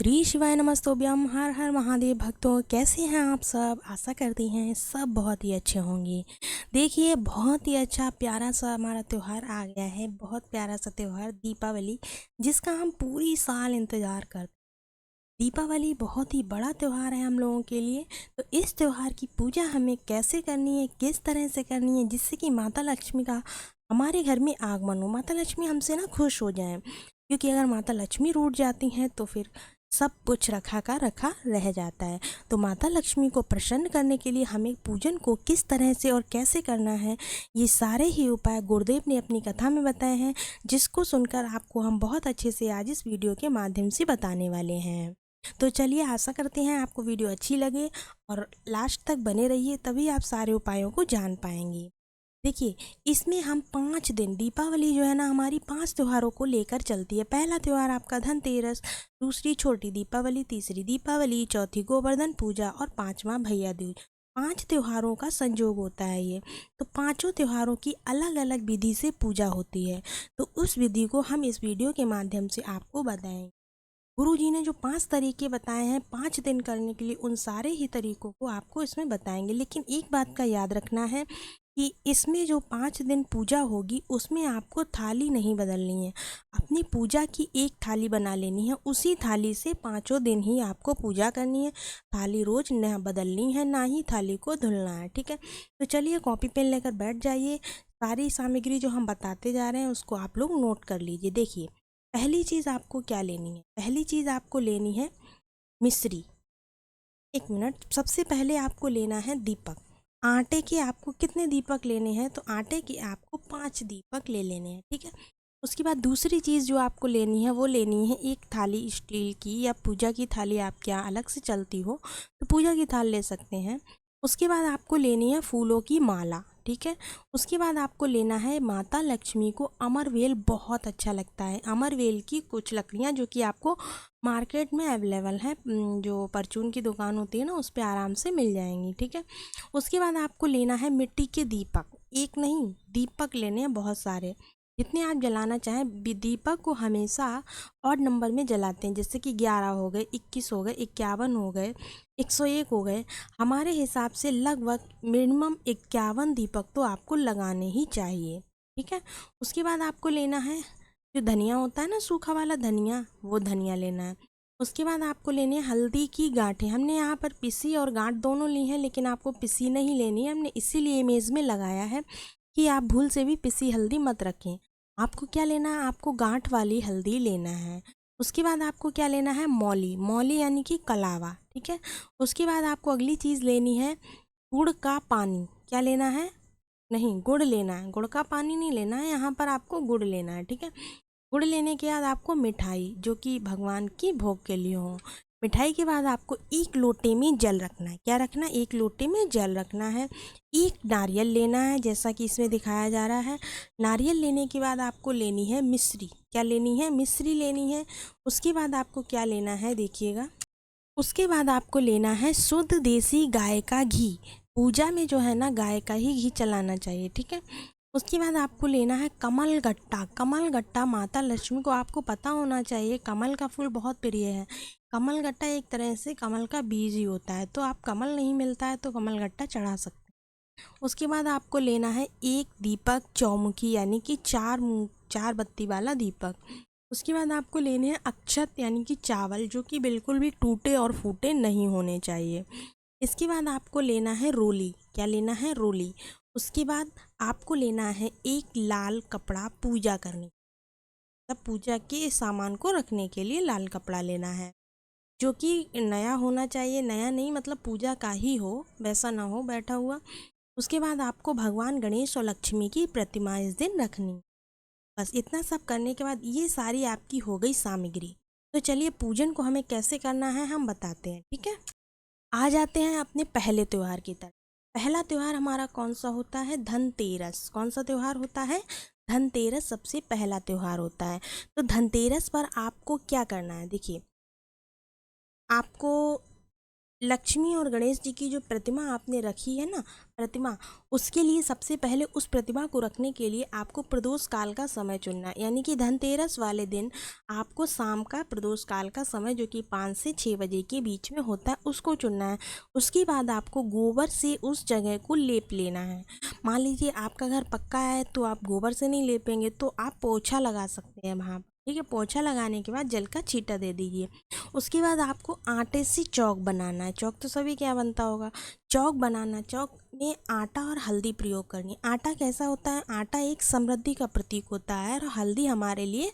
श्री शिवाय नमस्तोभ्यम। हर हर महादेव भक्तों, कैसे हैं आप सब। आशा करती हैं सब बहुत ही अच्छे होंगे। देखिए, बहुत ही अच्छा प्यारा सा हमारा त्यौहार आ गया है। बहुत प्यारा सा त्यौहार दीपावली, जिसका हम पूरी साल इंतज़ार करते हैं। दीपावली बहुत ही बड़ा त्यौहार है हम लोगों के लिए। तो इस त्यौहार की पूजा हमें कैसे करनी है, किस तरह से करनी है, जिससे कि माता लक्ष्मी का हमारे घर में आगमन हो, माता लक्ष्मी हमसे ना खुश हो जाएं। क्योंकि अगर माता लक्ष्मी रूठ जाती हैं तो फिर सब कुछ रखा का रखा रह जाता है। तो माता लक्ष्मी को प्रसन्न करने के लिए हमें पूजन को किस तरह से और कैसे करना है, ये सारे ही उपाय गुरुदेव ने अपनी कथा में बताए हैं, जिसको सुनकर आपको हम बहुत अच्छे से आज इस वीडियो के माध्यम से बताने वाले हैं। तो चलिए, आशा करते हैं आपको वीडियो अच्छी लगे और लास्ट तक बने रहिए, तभी आप सारे उपायों को जान पाएंगे। देखिए, इसमें हम 5 दिन, दीपावली जो है ना हमारी 5 त्योहारों को लेकर चलती है। पहला त्यौहार आपका धनतेरस, दूसरी छोटी दीपावली, तीसरी दीपावली, चौथी गोवर्धन पूजा और पांचवा भैया दूज। 5 त्योहारों का संयोग होता है ये। तो पांचों त्योहारों की अलग अलग विधि से पूजा होती है। तो उस विधि को हम इस वीडियो के माध्यम से आपको बताएंगे। गुरुजी ने जो 5 तरीके बताए हैं 5 दिन करने के लिए, उन सारे ही तरीकों को आपको इसमें बताएंगे। लेकिन एक बात का याद रखना है कि इसमें जो 5 दिन पूजा होगी उसमें आपको थाली नहीं बदलनी है। अपनी पूजा की एक थाली बना लेनी है, उसी थाली से 5 दिन ही आपको पूजा करनी है। थाली रोज न बदलनी है, ना ही थाली को धुलना है। ठीक है, तो चलिए कॉपी पेन लेकर बैठ जाइए। सारी सामग्री जो हम बताते जा रहे हैं उसको आप लोग नोट कर लीजिए। देखिए, पहली चीज़ आपको क्या लेनी है। पहली चीज़ आपको लेनी है मिश्री। एक मिनट, सबसे पहले आपको लेना है दीपक। आटे के आपको कितने दीपक लेने हैं, तो आटे के आपको 5 दीपक ले लेने हैं। ठीक है, उसके बाद दूसरी चीज़ जो आपको लेनी है वो लेनी है एक थाली स्टील की, या पूजा की थाली आपके यहाँ अलग से चलती हो तो पूजा की थाल ले सकते हैं। उसके बाद आपको लेनी है फूलों की माला। ठीक है, उसके बाद आपको लेना है माता लक्ष्मी को अमरवेल, बहुत अच्छा लगता है। अमरवेल की कुछ लकड़ियाँ जो कि आपको मार्केट में अवेलेबल है, जो परचून की दुकान होती है ना उस पर आराम से मिल जाएंगी। ठीक है, उसके बाद आपको लेना है मिट्टी के दीपक। एक नहीं, दीपक लेने हैं बहुत सारे, जितने आप जलाना चाहें। दीपक को हमेशा ऑड नंबर में जलाते हैं, जैसे कि 11 हो गए, 21 हो गए, 51 हो गए, 101 हो गए। हमारे हिसाब से लगभग मिनिमम 51 दीपक तो आपको लगाने ही चाहिए। ठीक है, उसके बाद आपको लेना है जो धनिया होता है ना, सूखा वाला धनिया, वो धनिया लेना है। उसके बाद आपको लेनी है हल्दी की गांठें। हमने यहाँ पर पिसी और गांठ दोनों ली हैं, लेकिन आपको पिसी नहीं लेनी है, हमने इसीलिए इमेज में लगाया है कि आप भूल से भी पिसी हल्दी मत रखें। आपको क्या लेना है, आपको गांठ वाली हल्दी लेना है। उसके बाद आपको क्या लेना है, मौली। मौली यानी कि कलावा। ठीक है, उसके बाद आपको अगली चीज़ लेनी है गुड़ का पानी। क्या लेना है, नहीं, गुड़ लेना है, गुड़ का पानी नहीं लेना है, यहाँ पर आपको गुड़ लेना है। ठीक है, गुड़ लेने के बाद आपको मिठाई, जो कि भगवान की भोग के लिए हो। मिठाई के बाद आपको एक लोटे में जल रखना है। क्या रखना है, एक लोटे में जल रखना है। एक नारियल लेना है, जैसा कि इसमें दिखाया जा रहा है। नारियल लेने के बाद आपको लेनी है मिश्री। क्या लेनी है, मिश्री लेनी है। उसके बाद आपको क्या लेना है, देखिएगा, उसके बाद आपको लेना है शुद्ध देसी गाय का घी। पूजा में जो है ना गाय का ही घी चलाना चाहिए। ठीक है, उसके बाद आपको लेना है कमल गट्टा। कमल गट्टा माता लक्ष्मी को आपको पता होना चाहिए, कमल का फूल बहुत प्रिय है। कमल गट्टा एक तरह से कमल का बीज ही होता है, तो आप कमल नहीं मिलता है तो कमल गट्टा चढ़ा सकते हैं। उसके बाद आपको लेना है एक दीपक चौमुखी, यानी कि चार बत्ती वाला दीपक। उसके बाद आपको लेने हैं अक्षत, यानी कि चावल, जो कि बिल्कुल भी टूटे और फूटे नहीं होने चाहिए। इसके बाद आपको लेना है रोली। क्या लेना है, रोली। उसके बाद आपको लेना है एक लाल कपड़ा पूजा करने, तब पूजा के सामान को रखने के लिए लाल कपड़ा लेना है, जो कि नया होना चाहिए। नया नहीं मतलब पूजा का ही हो, वैसा ना हो बैठा हुआ। उसके बाद आपको भगवान गणेश और लक्ष्मी की प्रतिमा इस दिन रखनी। बस इतना सब करने के बाद ये सारी आपकी हो गई सामग्री। तो चलिए, पूजन को हमें कैसे करना है हम बताते हैं। ठीक है, आ जाते हैं अपने पहले त्यौहार की तरफ। पहला त्यौहार हमारा कौन सा होता है, धनतेरस। कौन सा त्यौहार होता है, धनतेरस सबसे पहला त्यौहार होता है। तो धनतेरस पर आपको क्या करना है, देखिए, आपको लक्ष्मी और गणेश जी की जो प्रतिमा आपने रखी है ना, प्रतिमा, उसके लिए सबसे पहले उस प्रतिमा को रखने के लिए आपको प्रदोष काल का समय चुनना है। यानी कि धनतेरस वाले दिन आपको शाम का प्रदोष काल का समय, जो कि 5 से 6 बजे के बीच में होता है, उसको चुनना है। उसके बाद आपको गोबर से उस जगह को लेप लेना है। मान लीजिए आपका घर पक्का है तो आप गोबर से नहीं लेपेंगे, तो आप पोछा लगा सकते हैं वहाँ, ठीक है। पोछा लगाने के बाद जल का छींटा दे दीजिए। उसके बाद आपको आटे से चौक बनाना है। चौक तो सभी क्या बनता होगा, चौक बनाना। चौक में आटा और हल्दी प्रयोग करनी। आटा कैसा होता है, आटा एक समृद्धि का प्रतीक होता है, और हल्दी हमारे लिए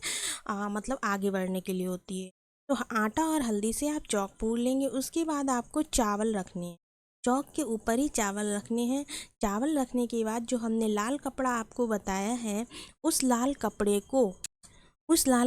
मतलब आगे बढ़ने के लिए होती है। तो आटा और हल्दी से आप चौक पूर लेंगे। उसके बाद आपको चावल रखने हैं, चौक के ऊपर ही चावल रखने हैं। चावल रखने के बाद जो हमने लाल कपड़ा आपको बताया है, उस लाल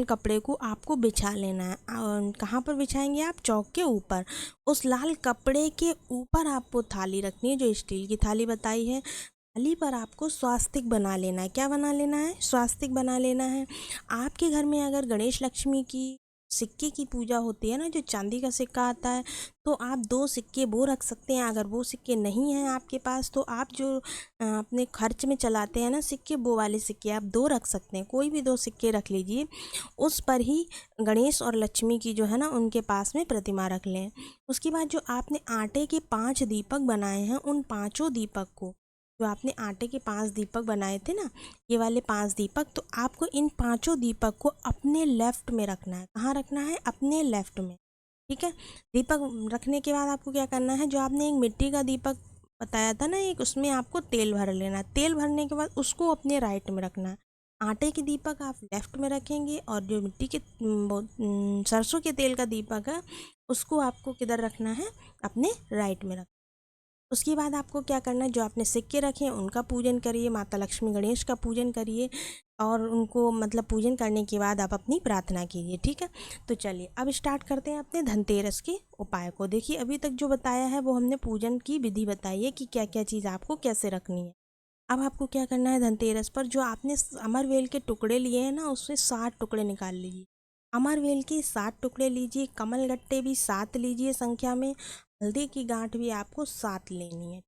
कपड़े को आपको बिछा लेना है। और कहाँ पर बिछाएंगे आप, चौक के ऊपर। उस लाल कपड़े के ऊपर आपको थाली रखनी है, जो स्टील की थाली बताई है। थाली पर आपको स्वास्तिक बना लेना है। क्या बना लेना है, स्वास्तिक बना लेना है। आपके घर में अगर गणेश लक्ष्मी की सिक्के की पूजा होती है ना, जो चांदी का सिक्का आता है, तो आप 2 सिक्के वो रख सकते हैं। अगर वो सिक्के नहीं हैं आपके पास, तो आप जो अपने खर्च में चलाते हैं ना सिक्के, वो वाले सिक्के आप 2 रख सकते हैं। कोई भी 2 सिक्के रख लीजिए। उस पर ही गणेश और लक्ष्मी की जो है ना, उनके पास में प्रतिमा रख लें। उसके बाद जो आपने आटे के 5 दीपक बनाए हैं, उन पाँचों दीपक को, जो आपने आटे के 5 दीपक बनाए थे ना, ये वाले 5 दीपक, तो आपको इन पांचों दीपक को अपने लेफ्ट में रखना है। कहाँ रखना है, अपने लेफ्ट में, ठीक है। दीपक रखने के बाद आपको क्या करना है, जो आपने एक मिट्टी का दीपक बताया था ना एक, उसमें आपको तेल भर लेना है। तेल भरने के बाद उसको अपने राइट में रखना है। आटे के दीपक आप लेफ्ट में रखेंगे, और जो मिट्टी के सरसों के तेल का दीपक है, उसको आपको किधर रखना है, अपने राइट में रखना। उसके बाद आपको क्या करना है, जो आपने सिक्के रखे हैं उनका पूजन करिए, माता लक्ष्मी गणेश का पूजन करिए, और उनको मतलब पूजन करने के बाद आप अपनी प्रार्थना कीजिए, ठीक है। तो चलिए अब स्टार्ट करते हैं अपने धनतेरस के उपाय को। देखिए अभी तक जो बताया है वो हमने पूजन की विधि बताई है कि क्या क्या चीज़ आपको कैसे रखनी है। अब आपको क्या करना है, धनतेरस पर जो आपने अमरवेल के टुकड़े लिए हैं ना, उससे 7 टुकड़े निकाल लीजिए। अमरवेल के 7 टुकड़े लीजिए। कमल गट्टे भी 7 लीजिए संख्या में। हल्दी की गांठ भी आपको 7 लेनी है।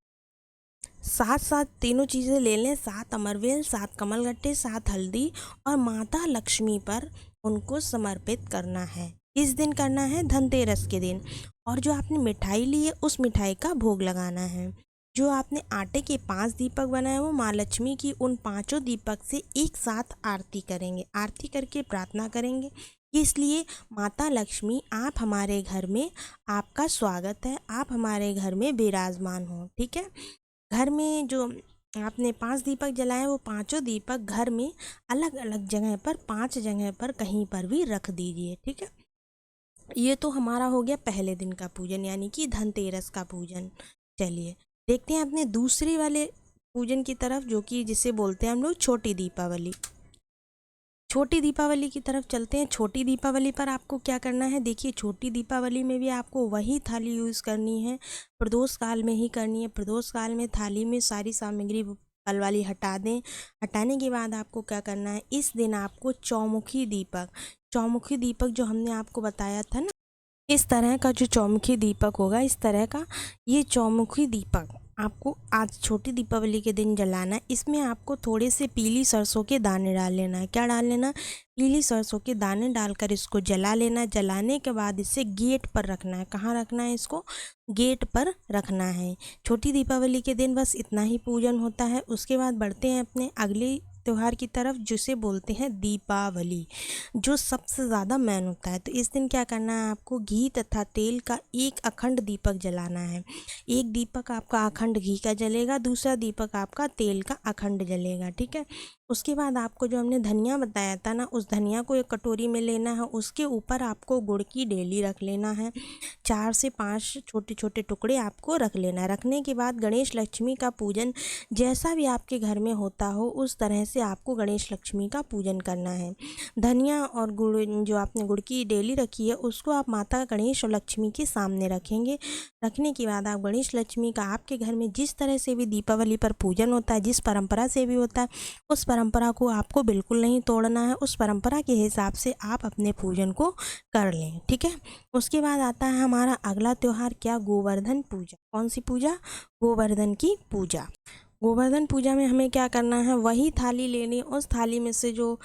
7 तीनों चीज़ें ले लें, 7 अमरवेल, 7 कमलगट्टे, 7 हल्दी, और माता लक्ष्मी पर उनको समर्पित करना है। इस दिन करना है, धनतेरस के दिन। और जो आपने मिठाई ली है, उस मिठाई का भोग लगाना है। जो आपने आटे के 5 दीपक बनाए, वो माँ लक्ष्मी की उन पांचों दीपक से एक साथ आरती करेंगे। आरती करके प्रार्थना करेंगे, इसलिए माता लक्ष्मी, आप हमारे घर में, आपका स्वागत है, आप हमारे घर में विराजमान हो, ठीक है। घर में जो आपने 5 दीपक जलाए, वो पांचों दीपक घर में अलग अलग जगह पर, 5 जगह पर कहीं पर भी रख दीजिए, ठीक है। ये तो हमारा हो गया पहले दिन का पूजन, यानी कि धनतेरस का पूजन। चलिए देखते हैं अपने दूसरे वाले पूजन की तरफ, जो कि जिसे बोलते हैं हम लोग छोटी दीपावली। छोटी दीपावली की तरफ चलते हैं। छोटी दीपावली पर आपको क्या करना है, देखिए छोटी दीपावली में भी आपको वही थाली यूज़ करनी है, प्रदोष काल में ही करनी है। प्रदोष काल में थाली में सारी सामग्री फल वाली हटा दें। हटाने के बाद आपको क्या करना है, इस दिन आपको चौमुखी दीपक जो हमने आपको बताया था ना, इस तरह का जो चौमुखी दीपक होगा, इस तरह का ये चौमुखी दीपक आपको आज छोटी दीपावली के दिन जलाना है। इसमें आपको थोड़े से पीली सरसों के दाने डाल लेना है। क्या डाल लेना, पीली सरसों के दाने डालकर इसको जला लेना। जलाने के बाद इसे गेट पर रखना है। कहाँ रखना है, इसको गेट पर रखना है। छोटी दीपावली के दिन बस इतना ही पूजन होता है। उसके बाद बढ़ते हैं अपने अगले त्यौहार की तरफ, जिसे बोलते हैं दीपावली, जो सबसे ज़्यादा मेन होता है। तो इस दिन क्या करना है, आपको घी तथा तेल का एक अखंड दीपक जलाना है। एक दीपक आपका अखंड घी का जलेगा, दूसरा दीपक आपका तेल का अखंड जलेगा, ठीक है। उसके बाद आपको जो हमने धनिया बताया था ना, उस धनिया को एक कटोरी में लेना है। उसके ऊपर आपको गुड़ की डेली रख लेना है। 4 से 5 छोटे छोटे टुकड़े आपको रख लेना है। रखने के बाद गणेश लक्ष्मी का पूजन जैसा भी आपके घर में होता हो, उस तरह से आपको गणेश लक्ष्मी का पूजन करना है। धनिया और गुड़, जो आपने गुड़ की डेली रखी है, उसको आप माता गणेश और लक्ष्मी के सामने रखेंगे। रखने के बाद आप गणेश लक्ष्मी का आपके घर में जिस तरह से भी दीपावली पर पूजन होता है, जिस परंपरा से भी होता है, उस परंपरा परंपरा को आपको बिल्कुल नहीं तोड़ना है, उस परंपरा के हिसाब से आप अपने पूजन को कर लें, ठीक है। उसके बाद आता है हमारा अगला त्यौहार, क्या, गोवर्धन पूजा। कौन सी पूजा? गोवर्धन की पूजा। गोवर्धन पूजा में हमें क्या करना है, वही थाली लेनी, उस थाली में से जो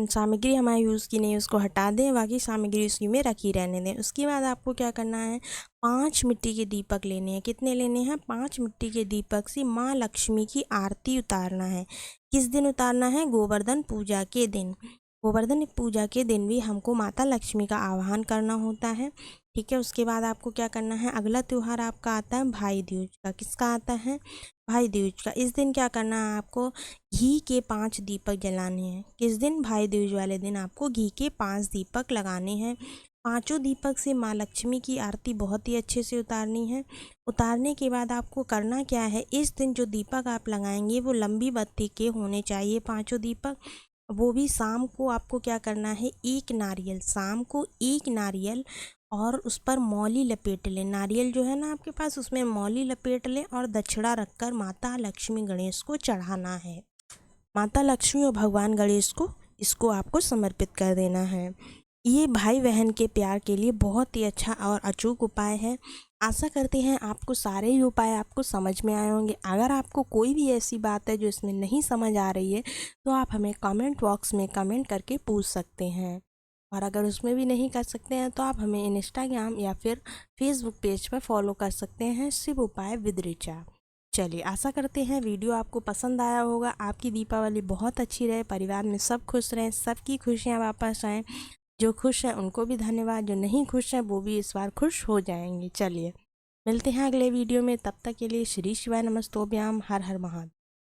सामग्री हमारे यूज़ की नहीं उसको हटा दें, बाकी सामग्री उसी में रखी रहने दें। उसके बाद आपको क्या करना है, 5 मिट्टी के दीपक लेने हैं। कितने लेने हैं? 5 मिट्टी के दीपक से माँ लक्ष्मी की आरती उतारना है। किस दिन उतारना है? गोवर्धन पूजा के दिन। गोवर्धन पूजा के दिन भी हमको माता लक्ष्मी का आह्वान करना होता है, ठीक है। उसके बाद आपको क्या करना है, अगला त्यौहार आपका आता है भाई दूज का। किसका आता है? भाई दूज का। इस दिन क्या करना है, आपको घी के 5 दीपक जलाने हैं। किस दिन? भाई दूज वाले दिन आपको घी के 5 दीपक लगाने हैं। पांचों दीपक से माँ लक्ष्मी की आरती बहुत ही अच्छे से उतारनी है। उतारने के बाद आपको करना क्या है, इस दिन जो दीपक आप लगाएंगे वो लंबी बत्ती के होने चाहिए, पांचों दीपक। वो भी शाम को आपको क्या करना है, एक नारियल, शाम को एक नारियल और उस पर मौली लपेट लें। नारियल जो है ना आपके पास, उसमें मौली लपेट लें और दक्षिणा रखकर माता लक्ष्मी गणेश को चढ़ाना है। माता लक्ष्मी और भगवान गणेश को इसको आपको समर्पित कर देना है। ये भाई बहन के प्यार के लिए बहुत ही अच्छा और अचूक उपाय है। आशा करते हैं आपको सारे ही उपाय आपको समझ में आए होंगे। अगर आपको कोई भी ऐसी बात है जो इसमें नहीं समझ आ रही है तो आप हमें कमेंट बॉक्स में कमेंट करके पूछ सकते हैं, और अगर उसमें भी नहीं कर सकते हैं तो आप हमें इंस्टाग्राम या फिर फेसबुक पेज पर फॉलो कर सकते हैं, शिव उपाय विद ऋचा। चलिए, आशा करते हैं वीडियो आपको पसंद आया होगा। आपकी दीपावली बहुत अच्छी रहे, परिवार में सब खुश रहें, सबकी खुशियाँ वापस आएँ। जो खुश हैं उनको भी धन्यवाद, जो नहीं खुश हैं वो भी इस बार खुश हो जाएंगे। चलिए, मिलते हैं अगले वीडियो में, तब तक के लिए श्री शिवाय नमस्तोभ्याम, हर हर महादेव।